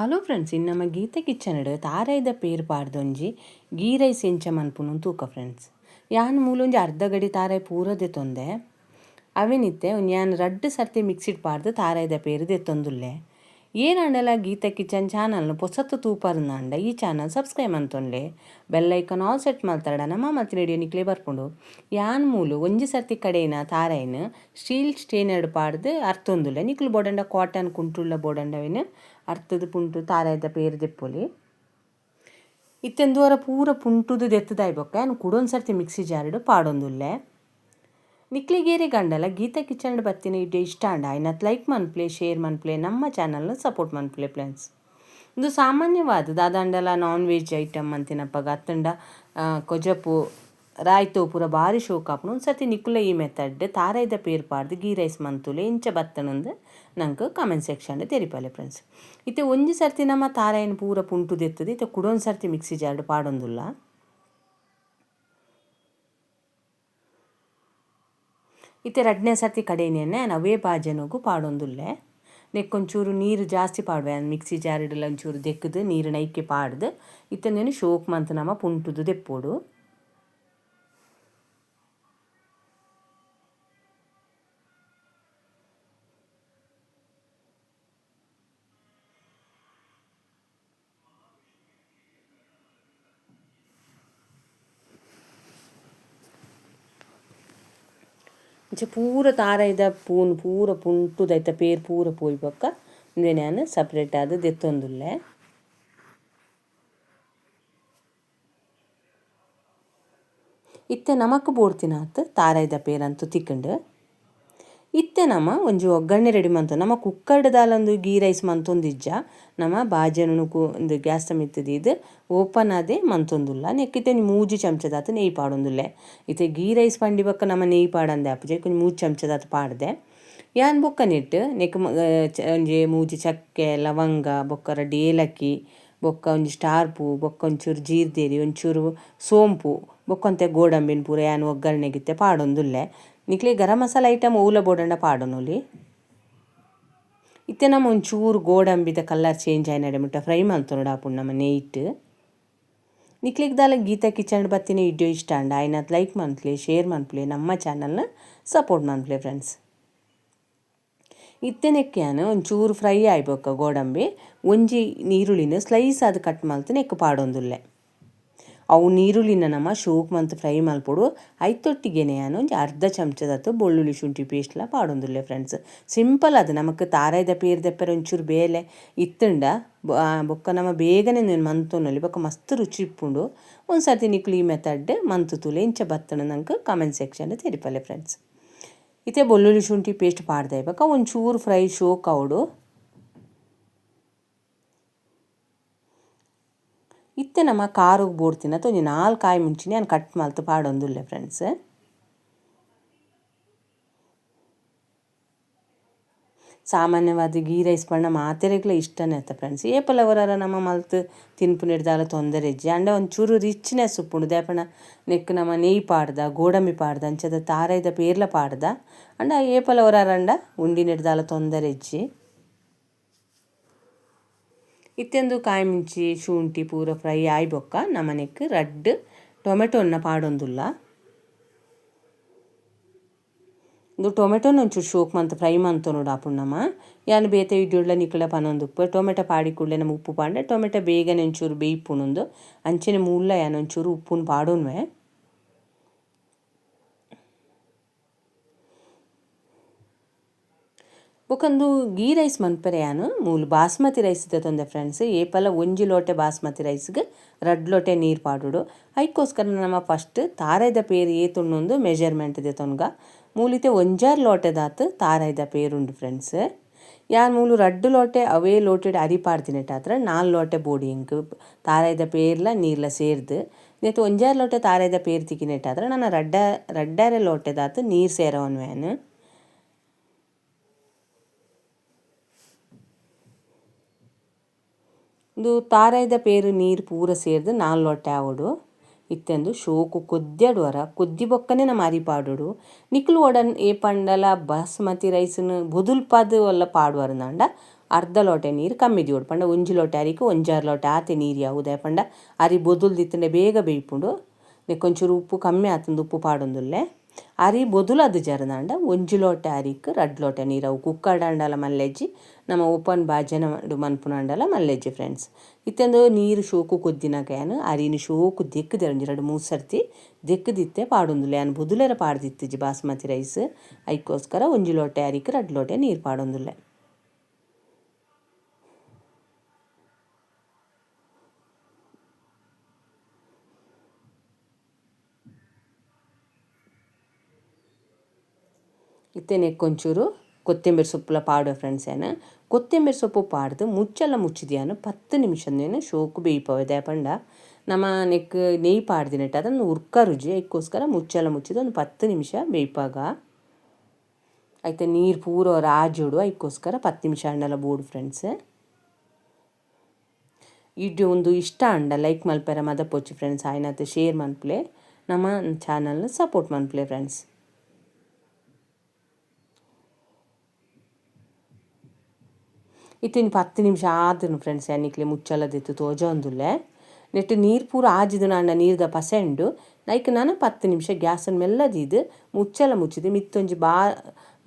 Hello friends, ಇನ್ನು ನಮ್ಮ ಗೀತೆ ಕಿಚನಡ್ ತಾರಾಯ್ದ ಪೇರು ಪಾಡ್ದೊಂಜಿ ಗೀ ರೈಸ್ ಎಂಚ ಮನ್ಪುನು ತೂಕ ಫ್ರೆಂಡ್ಸ್. ಯಾನ್ ಮೂಲೊಂಜಿ ಅರ್ಧ ಗಡಿ ತಾರಾಯಿ ಪೂರ ದೆತ್ತೊಂದೆ ಅವೆನಿತ್ತೆ ಯಾನ್ ರಡ್ಡು ಸರ್ತಿ ಮಿಕ್ಸಿಡ್ ಪಾಡ್ದು ತಾರಾಯ್ದ ಪೇರು ದೆತ್ತೊಂದುಲ್ಲೆ. ಏನಂಡಲ ಗೀತೆ ಕಿಚನ್ ಚಾನಲ್ನು ಪೊಸತ್ತು ತೂಪರ್ನಂಡ ಈ ಚಾನಲ್ ಸಬ್ಸ್ಕ್ರೈಬ್ ಅಂತೊಂಡೆ ಬೆಲ್ಲೈಕನ್ ಆಲ್ ಸೆಟ್ ಮಾಡ್ತಾರಡ ನಮ್ಮ ಮತ್ತಿನ ಹಿಡಿಯೋ ನಿಕ್ಲೆ ಬರ್ಕೊಂಡು ಯಾನ್ ಮೂಲು ಒಂಜಿ ಸರ್ತಿ ಕಡೆಯಿನ ತಾರಾಯಿನ ಸ್ಟೀಲ್ ಸ್ಟೇನರ್ಡ್ ಪಾಡ್ದು ಅರ್ತೊಂದುಲ್ಲೆ ನಿಕ್ಲು ಬೋಡಂಡ ಕಾಟನ್ ಕುಂಟುಳ್ಳ ಬೋಡಂಡವೇನು ಅರ್ಥದ ಪುಂಟು ತಾರಾಯ್ದ ಪೇರು ದೆಪ್ಪೊಲಿ ಇತ್ತೆಂದುವರ ಪೂರ ಪುಂಟುದು ದೆತ್ತದಾಯ್ ಬೊಕ್ಕ ನಾನು ಕುಡೊಂದು ಸರ್ತಿ ಮಿಕ್ಸಿ ಜಾರ್ಡು ಪಾಡೊಂದುಲ್ಲೆ. ನಿಕ್ಲಿಗೇರಿ ಗಂಡಲ ಗೀತಾ ಕಿಚನ್ ಬತ್ತಿನ ಇಡ್ಡೆ ಇಷ್ಟ ಅಂಡ ಆಯ್ನತ್ ಲೈಕ್ ಮನ್ಪ್ಲೆ ಶೇರ್ ಮನ್ಪ್ಲೆ ನಮ್ಮ ಚಾನಲ್ನ ಸಪೋರ್ಟ್ ಮನ್ಪ್ಲೆ ಫ್ರೆಂಡ್ಸ್. ಇದು ಸಾಮಾನ್ಯವಾದ ದಾದಂಡಲ ನಾನ್ ವೆಜ್ ಐಟಮ್ ಅಂತಿನಪ್ಪಾಗ ಅತ್ತಂಡ ಕೊಜಪು ರಾಯ್ತು ಪೂರ ಭಾರಿ ಶೋಕಾಪುನು ಒಂದು ಸರ್ತಿ ನಿಕ್ಕುಲ ಈ ಮೆಥಡ್ ತಾರಾಯ್ದ ಪೇರು ಪಾಡ್ದು ಗೀ ರೈಸ್ ಮಂತುಲೆ ಇಂಚ ಬತ್ತನಂದು ನಂಗೆ ಕಮೆಂಟ್ ಸೆಕ್ಷನ್ ತೆರಿಪಲ್ಲೆ ಫ್ರೆಂಡ್ಸ್. ಇತ್ತೆ ಒಂಜಿ ಸರ್ತಿ ನಮ್ಮ ತಾರಾಯಿನ ಪೂರ ಪುಂಟು ದೆತ್ತದು ಇತ್ತೆ ಕುಡೊಂದು ಸರ್ತಿ ಮಿಕ್ಸಿ ಜಾರ್ಡು ಪಾಡೊಂದುಲ್ಲ. ಇತ್ತೆ ಎರಡನೇ ಸರ್ತಿ ಕಡೆಯೇ ಅವೇ ಬಾಜನೋಗು ಪಾಡೊಂದುಲ್ಲೆ. ನೆಕ್ಕೊಂಚೂರು ನೀರು ಜಾಸ್ತಿ ಪಾಡುವೆ ಮಿಕ್ಸಿ ಜಾರಿಡಲ್ಲ ಒಂಚೂರು ದೆಕ್ಕದು ನೀರು ನೈಕೆ ಪಾಡ್ದು ಇತ್ತನೇನು ಶೋಕ್ ಮಂತ್ ನಮ್ಮ ಪುಂಟುದು ದೆಪ್ಪೋಡು. ಪೂರ ತಾರಾಯ್ದ ಪೂರ ಪುಂಟುದೈತ ಪೇರು ಪೂರ ಪೋಯ್ ಬೊಕ್ಕ ಇಂದೆ ನಾನು ಸಪ್ರೇಟ್ ಆದ ದೆತ್ತೊಂದುಲ್ಲೆ. ಇತ್ತೆ ನಮಕ್ ಬೋಡ್ತಿನಾತ್ ತಾರಾಯ್ದ ಪೇರಂತೂ ತಿಕ್ಕಂಡು ಇತ್ತೆ ನಮ್ಮ ಒಂಜಿ ಒಗ್ಗರಣೆ ರೆಡಿ ಮಂತು ನಮ್ಮ ಕುಕ್ಕರ್ಡ್ ದಾಲೊಂದು ಗೀ ರೈಸ್ ಮಂತೊಂದಿಜ್ಜ ನಮ್ಮ ಬಾಜೆನು ಒಂದು ಗ್ಯಾಸ್ ಮಿತ್ತದು ಇದು ಓಪನ್ ಆದೇ ಮಂತೊಂದುಲ್ಲ. ನೆಕ್ಕಿತ್ತೆ ಮೂಜಿ ಚಮಚದಾತು ನೆಯ್ಯಿ ಪಾಡೊಂದುಲ್ಲೆ. ಇತ್ತೆ ಗೀ ರೈಸ್ ಪಂಡಿ ಬೊಕ್ಕ ನಮ್ಮ ನೆಯ್ಯಿ ಪಾಡಂದೆ ಆಪುಜೆ ಕೊಂಚ 3 ಚಮಚದಾತು ಪಾಡ್ದೆ ಯಾನ್ ಬೊಕ್ಕ ನೆಟ್ಟು ನೆಕ್ ಒಂಜಿ ಮೂಜಿ ಚಕ್ಕೆ ಲವಂಗ ಬೊಕ್ಕ ರಡ್ಡು ಏಲಕ್ಕಿ ಬೊಕ್ಕ ಒಂಜಿ ಸ್ಟಾರ್ ಪೂ ಬೊಕ್ಕ ಒಂಚೂರು ಜೀರ್ದೇರಿ ಒಂಚೂರು ಸೋಂಪು ಬೊಕ್ಕೊಂತೆ ಗೋಡಂಬಿನ ಪೂರ ಯಾನ್ ಒಗ್ಗರಣೆಗಿತ್ತೆ ಪಾಡೊಂದುಲ್ಲೆ. ನಿಕ್ಲಿ ಗರಂ ಮಸಾಲ ಐಟಮ್ ಓಲ ಬೋಡಂಡ ಪಾಡೊನೊಲಿ. ಇತ್ತೆ ನಮ್ಮ ಒಂಚೂರು ಗೋಡಂಬಿದ ಕಲರ್ ಚೇಂಜ್ ಆಯ್ನ ಮುಟ್ಟ ಫ್ರೈ ಮಂತೊನೊಡು ಆಪುಂಡು ನಮ್ಮ ನೆಯ್ಟ್. ನಿಕ್ಲಿಗೆ ದಾಲ ಗೀತಾ ಕಿಚನ್ ಬತ್ತಿನ ವಿಡಿಯೋ ಇಷ್ಟ ಅಂಡ ಆಯ್ನತ್ ಲೈಕ್ ಮನ್ಪ್ಲೆ ಶೇರ್ ಮನ್ಪ್ಲೆ ನಮ್ಮ ಚಾನಲ್ನ ಸಪೋರ್ಟ್ ಮನ್ಪ್ಲೆ ಫ್ರೆಂಡ್ಸ್. ಇತ್ತೆನೆಕ್ಕ್ಯಾನು ಒಂಚೂರು ಫ್ರೈ ಆಯ್ಬೊಕ್ಕ ಗೋಡಂಬಿ ಒಂಜಿ ನೀರುಳ್ಳಿನ ಸ್ಲೈಸ್ ಆದ ಕಟ್ ಮಲ್ತು ನೆಕ್ಕು ಪಾಡೊಂದುಲ್ಲೆ. ಅವು ನೀರುಳ್ಳಿನ ನಮ್ಮ ಶೋಕ್ ಮಂತ್ ಫ್ರೈ ಮಲ್ಪೊಡು ಐತೊಟ್ಟಿಗೆನೆ ನಾನು ಒಂಜಿ ಅರ್ಧ ಚಮಚದತ್ತು ಬೆಳ್ಳುಳ್ಳಿ ಶುಂಠಿ ಪೇಸ್ಟ್ಲ ಪಾಡೊಂದುಲ್ಲೆ ಫ್ರೆಂಡ್ಸ್. ಸಿಂಪಲ್ ಅದು ನಮಕ್ ತಾರಾಯ್ದ ಪೇರು ದೆಪ್ಪರೆ ಒಂಚೂರು ಬೇಲೆ ಇತ್ತಂಡ ಬೊಕ್ಕ ನಮ್ಮ ಬೇಗನೆ ನೀನು ಮಂತೊನ್ನೊಲಿ ಬೊಕ್ಕ ಮಸ್ತ್ ರುಚಿ ಇಪ್ಪುಂಡು. ಒಂದು ಸರ್ತಿ ನಿಕ್ಲು ಈ ಮೆಥಡ್ ಮಂತು ತುಲೆ ಇಂಚ ಬತ್ತನ ನಂಗೆ ಕಮೆಂಟ್ ಸೆಕ್ಷನ್ ತೆರಿಪಲ್ಲೆ ಫ್ರೆಂಡ್ಸ್. ಇತ್ತೆ ಬೆಳ್ಳುಳ್ಳಿ ಶುಂಠಿ ಪೇಸ್ಟ್ ಪಾಡ್ದೆ ಬೊಕ್ಕ ಒಂಚೂರು ಫ್ರೈ ಶೋಕ್ ಅವಡು ಇತ್ತೆ ನಮ್ಮ ಕಾರುಗೆ ಬೋಡ್ತಿನ ಒಂಜಿ 4 ಕಾಯಿ ಮುಂಚಿನ ನಾನು ಕಟ್ ಮಲ್ತು ಪಾಡೊಂದುಲ್ಲೆ ಫ್ರೆಂಡ್ಸ್. ಸಾಮಾನ್ಯವಾದ ಗೀ ರೈಸ್ ಪಂಡ ಮಾತೆರೆಗ್ಲ ಇಷ್ಟನೇ ಆಯ್ತು ಫ್ರೆಂಡ್ಸ್. ಏಪಲ ಅವರ ನಮ್ಮ ಮಲ್ತು ತಿನ್ಪು ನೆಡ್ದಾಲ ತೊಂದರೆ ಇಜ್ಜಿ ಅಂಡ ಒಂಚೂರು ರಿಚ್ನೆಸ್ ಉಪ್ಪುಂಡು ದೇಪಣ ನೆಕ್ ನಮ್ಮ ನೆಯ್ಯಿ ಪಾಡ್ದ ಗೋಡಂಬಿ ಪಾಡ್ದ ಅಂಚದ ತಾರಾಯ್ದ ಪೇರ್ಲ ಪಾಡ್ದ ಅಂಡ ಏಪಲ ಅವರಂಡ ಉಂಡಿ ನೆಡ್ದಾಲ ತೊಂದರೆ ಇಜ್ಜಿ. ಇತ್ತೆಂದು ಕಾಯಿ ಮುಂಚಿ ಶುಂಠಿ ಪೂರ ಫ್ರೈ ಆಯ್ಬೊಕ್ಕ ನಮ್ಮನೆಕ್ ರಡ್ಡು ಟೊಮೆಟೊನ್ನ ಪಾಡೊಂದುಲ್ಲ. ಇದು ಟೊಮೆಟೊನ ಒಂಚೂರು ಶೋಕ್ ಮಂತ್ ಫ್ರೈ ಮಂತೊನೊಡು ಆಪುಂಡು ನಮ್ಮ ಯಾನು ಬೇತೆ ಇಡ್ಯುಳ್ಳ ನಿಕ್ಕಳ ಪನೊಂದುಪ್ಪು ಟೊಮೆಟೊ ಪಾಡಿ ಕೂಡಲೇ ನಮ್ಮ ಉಪ್ಪು ಪಾಂಡೆ ಟೊಮೆಟೊ ಬೇಗನೆ ಒಂಚೂರು ಬೇಯ್ಪುಣೊಂದು ಅಂಚಿನ ಮೂಲ ಯಾನು ಒಂಚೂರು ಉಪ್ಪುನ ಪಾಡೋನ್ವೆ. ಬೊಕಂದು ಗೀ ರೈಸ್ ಮನ್ಪರೆ ಯಾನು ಮೂಲು ಬಾಸ್ಮತಿ ರೈಸ್ ತೊಂದೆ ಫ್ರೆಂಡ್ಸ್. ಏಪಲ ಒಂಜಿ ಲೋಟೆ ಬಾಸ್ಮತಿ ರೈಸ್ಗೆ 2 ಲೋಟೆ ನೀರು ಪಾಡೋಡು. ಅದಕ್ಕೋಸ್ಕರ ನಮ್ಮ ಫಸ್ಟ್ ತಾರಾಯ್ದ ಪೇರು ಏತುಣ್ಣೊಂದು ಮೆಜರ್ಮೆಂಟ್ ದೆತೊನ್ಗ ಮೂಲಿತೆ 1 ಲೋಟೆದಾತು ತಾರಾಯ್ದ ಪೇರುಂಡು ಫ್ರೆಂಡ್ಸ್. ಯಾನ್ ಮೂಲು 2 ಲೋಟೆ ಅವೇ ಲೋಟೆಡ್ ಅರಿ ಪಾಡ್ದಿನೆಟ್ಟಾತ್ರ 4 ಲೋಟೆ ಬೋಡಿ ಇಂಕ್ ತಾರಾಯ್ದ ಪೇರ್ಲ ನೀರ್ಲ ಸೇರ್ದು ನೆತ್ತು 1 ಲೋಟೆ ತಾರಾಯ್ದ ಪೇರು ತಿಕ್ಕಿನೆಟ್ಟಾದ್ರೆ ನಾನು ರಡ್ಡರೆ ಲೋಟೆದಾತು ನೀರು ಸೇರವನ್ವೇನು. ಇದು ತಾರಾಯ್ದ ಪೇರು ನೀರು ಪೂರ ಸೇರ್ದು 4 ಲೋಟೆ ಆವಡು. ಇತ್ತೆಂದು ಶೋಕು ಕೊದ್ಯಡುವರ ಕೊದ್ದಿ ಬೊಕ್ಕನೆ ನಮ್ಮ ಅರಿ ಪಾಡೋಡು ನಿಕ್ಲು ಒಡನ್ ಏ ಪಂಡಲ ಬಾಸ್ಮತಿ ರೈಸ್ನು ಬೊದುಲ್ಪಾದು ಒಲ್ಲ ಪಾಡುವರನಂಡ ಅರ್ಧ ಲೋಟೆ ನೀರು ಕಮ್ಮಿ ದಿಯೋಡು ಪಂಡ ಒಂಜಿ ಲೋಟೆ ಅರಿಕೆ ಒಂಜಾರು ಲೋಟೆ ಆತೆ ನೀರು ಯಾವುದೇ ಪಂಡ ಅರಿ ಬೊದುಲು ದಿತ್ತಂಡೆ ಬೇಗ ಬೇಯ್ಪುಂಡು. ನೆಕ್ಕೊಂಚೂರು ಉಪ್ಪು ಕಮ್ಮಿ ಆತಂದು ಉಪ್ಪು ಪಾಡೊಂದುಲ್ಲೆ. ಅರಿ ಬೊದುಲು ಅದು ಜರದಾಂಡ ಒಂಜಿ ಲೋಟೆ ಅರಿಕೆ 2 ಲೋಟೆ ನೀರು ಅವು ಕುಕ್ಕರ್ಡ್ ಅಂಡಲ ಮಲ್ಲೆಜ್ಜಿ ನಮ್ಮ ಓಪನ್ ಬಾಜನ ಮನ್ಪುನಂಡಲ ಮಲ್ಲೆಜ್ಜಿ ಫ್ರೆಂಡ್ಸ್. ಇತ್ತೆಂದು ನೀರು ಶೋಕು ಕೊದ್ದಿನಕೇನು ಅರಿನ ಶೋಕು ದೆಕ್ಕದೆ ಒಂಜಿ 2-3 ಸರ್ತಿ ದೆಕ್ಕದಿತ್ತೆ ಪಾಡೊಂದುಲ್ಲೆ. ನಾನು ಬೊದುಲೆರ ಪಾಡ್ದಿತ್ತಿಜ್ಜಿ ಬಾಸ್ಮತಿ ರೈಸ್ ಐಕ್ಕೋಸ್ಕರ ಒಂಜಿ ಲೋಟೆ ಅರಿಕೆ 2 ಲೋಟೆ ನೀರು ಪಾಡೊಂದುಲ್ಲೆ. ನೆಕ್ಕೊಂಚೂರು ಕೊತ್ತಂಬರಿ ಸೊಪ್ಪುಲ ಪಾಡುವ ಫ್ರೆಂಡ್ಸ್ ಏನು ಕೊತ್ತಂಬರಿ ಸೊಪ್ಪು ಪಾಡ್ದು ಮುಚ್ಚೆಲ್ಲ ಮುಚ್ಚಿದ್ಯಾನು 10 ನಿಮಿಷದೇನು ಶೋಕು ಬೇಯ್ಪವೆ ಪಂಡ ನಮ್ಮ ನೆಯ್ ಪಾಡ್ದಿನಟ್ಟು ಅದನ್ನು ಉರ್ಕ ರುಜಿ ಅದಕ್ಕೋಸ್ಕರ ಮುಚ್ಚೆಲ್ಲ ಮುಚ್ಚಿದ ಒಂದು 10 ನಿಮಿಷ ಬೇಯ್ಪಾಗ ಆಯ್ತು ನೀರು ಪೂರ ರಾಜೋಡು ಅದಕ್ಕೋಸ್ಕರ 10 ನಿಮಿಷ ಅಂಡಲ್ಲ ಬೋಡು ಫ್ರೆಂಡ್ಸ್. ವಿಡಿಯೋ ಒಂದು ಇಷ್ಟ ಅಂಡ ಲೈಕ್ ಮಲ್ಪೆರ ಮದಪೊಚ್ಚಿ ಫ್ರೆಂಡ್ಸ್ ಆಯ್ನತ್ತು ಶೇರ್ ಮನ್ಪ್ಲೆ ನಮ್ಮ ಚಾನಲ್ನ ಸಪೋರ್ಟ್ ಮನ್ಪ್ಲೆ ಫ್ರೆಂಡ್ಸ್. ಇತ್ತಿನ 10 ನಿಮಿಷ ಆದನು ಫ್ರೆಂಡ್ಸ್ ಎನ್ನಿಕ್ಲೆ ಮುಚ್ಚಲದಿತ್ತು ತೋಜ ಒಂದುಲ್ಲೆ ನೆಟ್ಟು ನೀರು ಪೂರ ಆಜಿದು ನಾಂಡ ನೀರ್ದ ಪಸೆಂಡು ನೈಕ್ ನಾನು 10 ನಿಮಿಷ ಗ್ಯಾಸನ್ನು ಮೆಲ್ಲದಿದ್ದು ಮುಚ್ಚಲ ಮುಚ್ಚಿದ್ದು ಮಿತ್ತೊಂಜಿ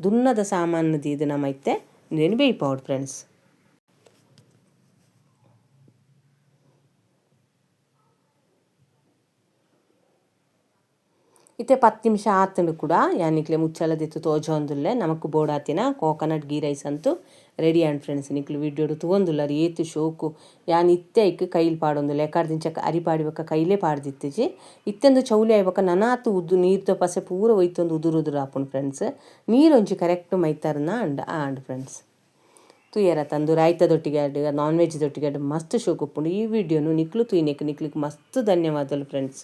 ದುನ್ನದ ಸಾಮಾನು ದೀದು ನಮ್ಮ ಇತ್ತೆ ಇಂದೇನು ಬೇಯ್ಪೌಡು ಫ್ರೆಂಡ್ಸ್. ಇತ್ತೆ 10 ನಿಮಿಷ ಆತಂಡು ಕೂಡ ಯಾನಿಕ್ಲೆ ಮುಚ್ಚಲದಿತ್ತು ತೋಜ ಒಂದುಲ್ಲೆ ನಮಕ್ ಬೋಡಾತಿನ ಕೋಕೋನಟ್ ಗೀ ರೈಸ್ ಅಂತೂ ರೆಡಿ ಆಂಡ್ ಫ್ರೆಂಡ್ಸ್. ನಿಕ್ಲು ವಿಡಿಯೋಡು ತೂವೊಂದುಲ್ಲ ಏತು ಶೋಕು ಯಾನ್ ಇತ್ತೆ ಐಕ್ ಕೈಲಿ ಪಾಡೊಂದುಲ್ಲೆ ಎಕಾರ್ದಿಂಚ ಅರಿ ಪಾಡಿಬೇಕ ಕೈಲೇ ಪಾಡ್ದಿತ್ತಿಜಿ ಇತ್ತೆಂದು ಚೌಲಿ ಆಯ್ಬೇಕ ನನಾತು ನೀರ್ದ ಪಸೆ ಪೂರ ಒಯ್ತೊಂದು ಉದುರು ಆಪುಂಡು ಫ್ರೆಂಡ್ಸ್. ನೀರೊಂಜಿ ಕರೆಕ್ಟ್ ಮೈತಾರನ ಆಂಡ್ ಫ್ರೆಂಡ್ಸ್ ತೂಯರ ತಂದು ರಾಯ್ತದೊಟ್ಟಿಗೆ ನಾನ್ ವೆಜ್ ದೊಟ್ಟಿಗೆ ಮಸ್ತ್ ಶೋಕು ಉಪ್ಪುಂಡು. ಈ ವಿಡಿಯೋನು ನಿಕ್ಲು ತೂಯಿನೆಕ್ ನಿಕ್ಲಿಗೆ ಮಸ್ತ್ ಧನ್ಯವಾದಗಳು ಫ್ರೆಂಡ್ಸ್.